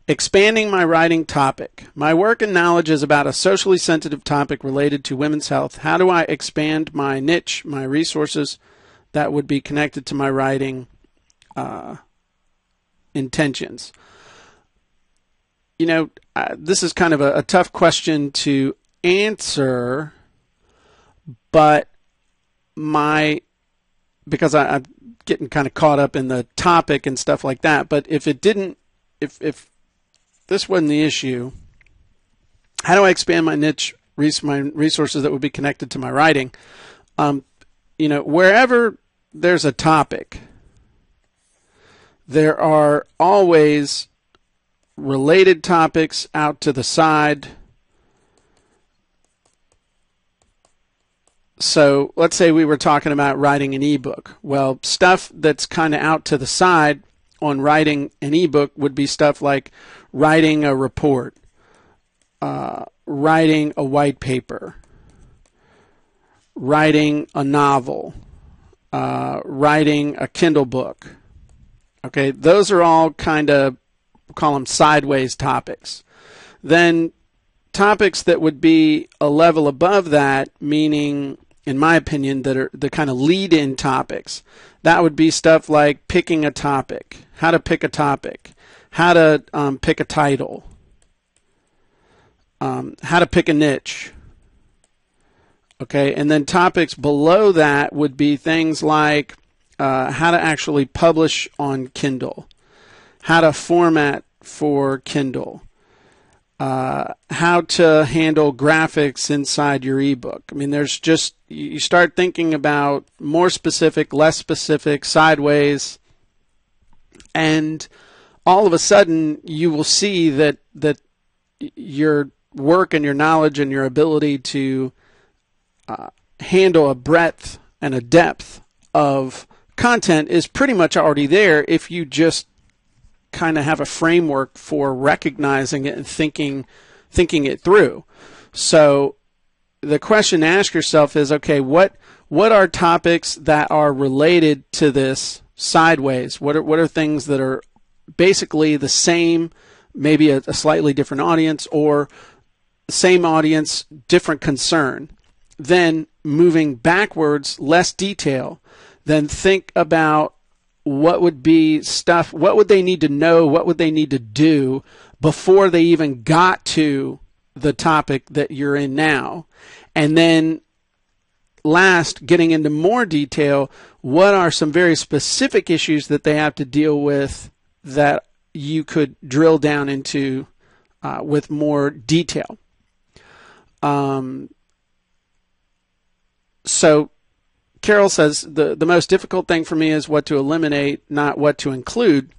Expanding my writing topic. My work and knowledge is about a socially sensitive topic related to women's health. How do I expand my niche, my resources that would be connected to my writing intentions? You know, this is kind of a tough question to answer, but because I'm getting kind of caught up in the topic and stuff like that. But if this wasn't the issue, how do I expand my niche, my resources that would be connected to my writing? You know, wherever there's a topic, there are always related topics out to the side. So let's say we were talking about writing an ebook. Well, stuff that's kind of out to the side on writing an ebook would be stuff like writing a report, writing a white paper, writing a novel, writing a Kindle book. Okay, those are all kind of, we'll call them sideways topics. Then topics that would be a level above that, meaning, in my opinion, that are the kind of lead-in topics. That would be stuff like picking a topic, how to pick a topic, how to pick a title, how to pick a niche. Okay, and then topics below that would be things like how to actually publish on Kindle, how to format for Kindle, how to handle graphics inside your ebook. I mean, there's just, you start thinking about more specific, less specific, sideways, and all of a sudden you will see that your work and your knowledge and your ability to handle a breadth and a depth of content is pretty much already there if you just kind of have a framework for recognizing it and thinking it through. So the question to ask yourself is, okay, what are topics that are related to this sideways? What are things that are basically the same, maybe a slightly different audience, or same audience, different concern? Then moving backwards, less detail, then think about what would be stuff, what would they need to know, what would they need to do before they even got to the topic that you're in now. And then last, getting into more detail, what are some very specific issues that they have to deal with that you could drill down into with more detail. So Carol says, the most difficult thing for me is what to eliminate, not what to include.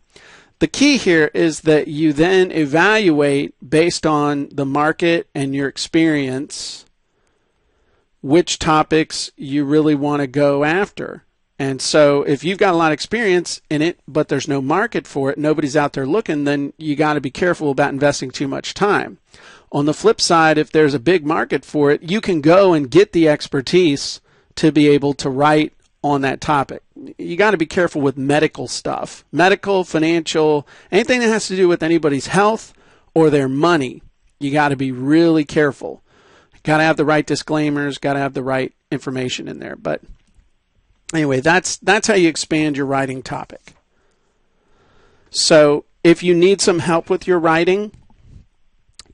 The key here is that you then evaluate based on the market and your experience which topics you really want to go after. And so if you've got a lot of experience in it, but there's no market for it, nobody's out there looking, then you got to be careful about investing too much time. On the flip side, if there's a big market for it, you can go and get the expertise to be able to write on that topic. You got to be careful with medical stuff. Medical, financial, anything that has to do with anybody's health or their money. You got to be really careful. Got to have the right disclaimers, got to have the right information in there. But anyway, that's how you expand your writing topic. So if you need some help with your writing,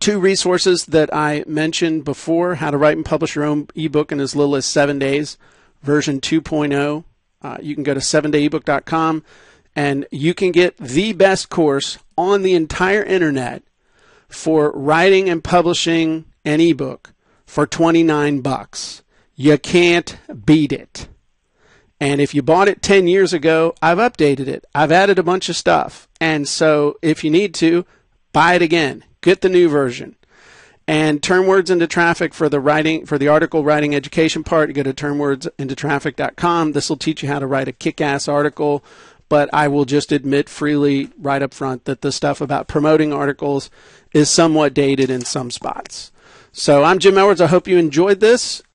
2 resources that I mentioned before, how to write and publish your own ebook in as little as 7 days, version 2.0. You can go to 7dayebook.com and you can get the best course on the entire internet for writing and publishing an ebook for $29. You can't beat it. And if you bought it 10 years ago, I've updated it. I've added a bunch of stuff. And so if you need to, buy it again. Get the new version. And turn words into traffic for the article writing education part. You go to turnwordsintotraffic.com. This will teach you how to write a kick-ass article. But I will just admit freely right up front that the stuff about promoting articles is somewhat dated in some spots. So I'm Jim Edwards. I hope you enjoyed this.